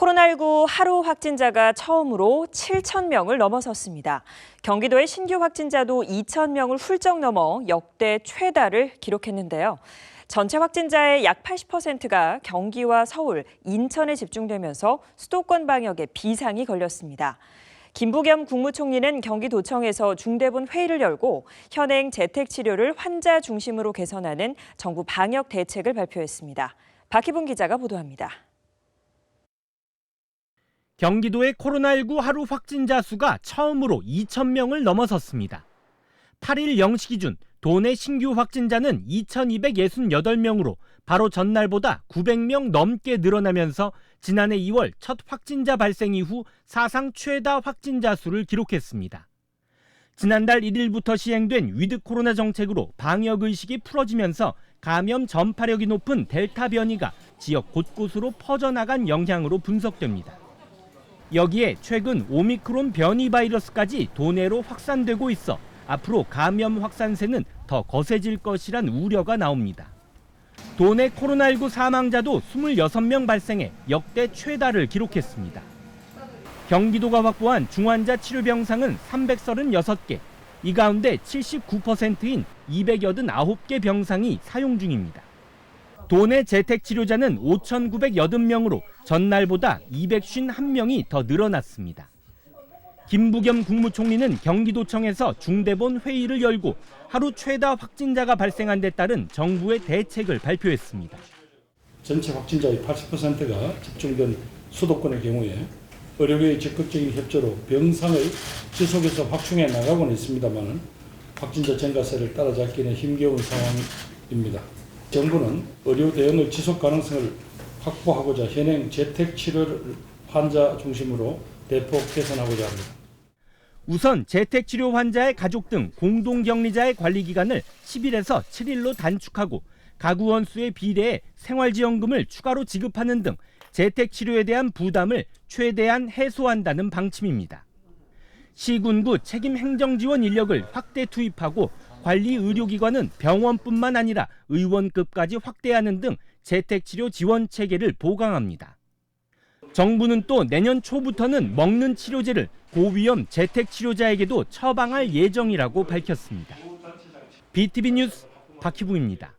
코로나19 하루 확진자가 처음으로 7,000명을 넘어섰습니다. 경기도의 신규 확진자도 2,000명을 훌쩍 넘어 역대 최다를 기록했는데요. 전체 확진자의 약 80%가 경기와 서울, 인천에 집중되면서 수도권 방역에 비상이 걸렸습니다. 김부겸 국무총리는 경기도청에서 중대본 회의를 열고 현행 재택치료를 환자 중심으로 개선하는 정부 방역 대책을 발표했습니다. 박희분 기자가 보도합니다. 경기도의 코로나19 하루 확진자 수가 처음으로 2,000명을 넘어섰습니다. 8일 0시 기준 도내 신규 확진자는 2,268명으로 바로 전날보다 900명 넘게 늘어나면서 지난해 2월 첫 확진자 발생 이후 사상 최다 확진자 수를 기록했습니다. 지난달 1일부터 시행된 위드 코로나 정책으로 방역 의식이 풀어지면서 감염 전파력이 높은 델타 변이가 지역 곳곳으로 퍼져나간 영향으로 분석됩니다. 여기에 최근 오미크론 변이 바이러스까지 도내로 확산되고 있어 앞으로 감염 확산세는 더 거세질 것이란 우려가 나옵니다. 도내 코로나19 사망자도 26명 발생해 역대 최다를 기록했습니다. 경기도가 확보한 중환자 치료 병상은 336개, 이 가운데 79%인 289개 병상이 사용 중입니다. 도내 재택치료자는 5,980명으로 전날보다 251명이 더 늘어났습니다. 김부겸 국무총리는 경기도청에서 중대본 회의를 열고 하루 최다 확진자가 발생한 데 따른 정부의 대책을 발표했습니다. 전체 확진자의 80%가 집중된 수도권의 경우에 의료계의 적극적인 협조로 병상을 지속해서 확충해 나가고는 있습니다만 확진자 증가세를 따라잡기는 힘겨운 상황입니다. 정부는 의료 대응을 지속 가능성을 확보하고자 현행 재택치료를 환자 중심으로 대폭 개선하고자 합니다. 우선 재택치료 환자의 가족 등 공동격리자의 관리기간을 10일에서 7일로 단축하고 가구 원수에 비례해 생활지원금을 추가로 지급하는 등 재택치료에 대한 부담을 최대한 해소한다는 방침입니다. 시군구 책임 행정지원 인력을 확대 투입하고 관리 의료기관은 병원뿐만 아니라 의원급까지 확대하는 등 재택치료 지원 체계를 보강합니다. 정부는 또 내년 초부터는 먹는 치료제를 고위험 재택치료자에게도 처방할 예정이라고 밝혔습니다. BTV 뉴스 박희부입니다.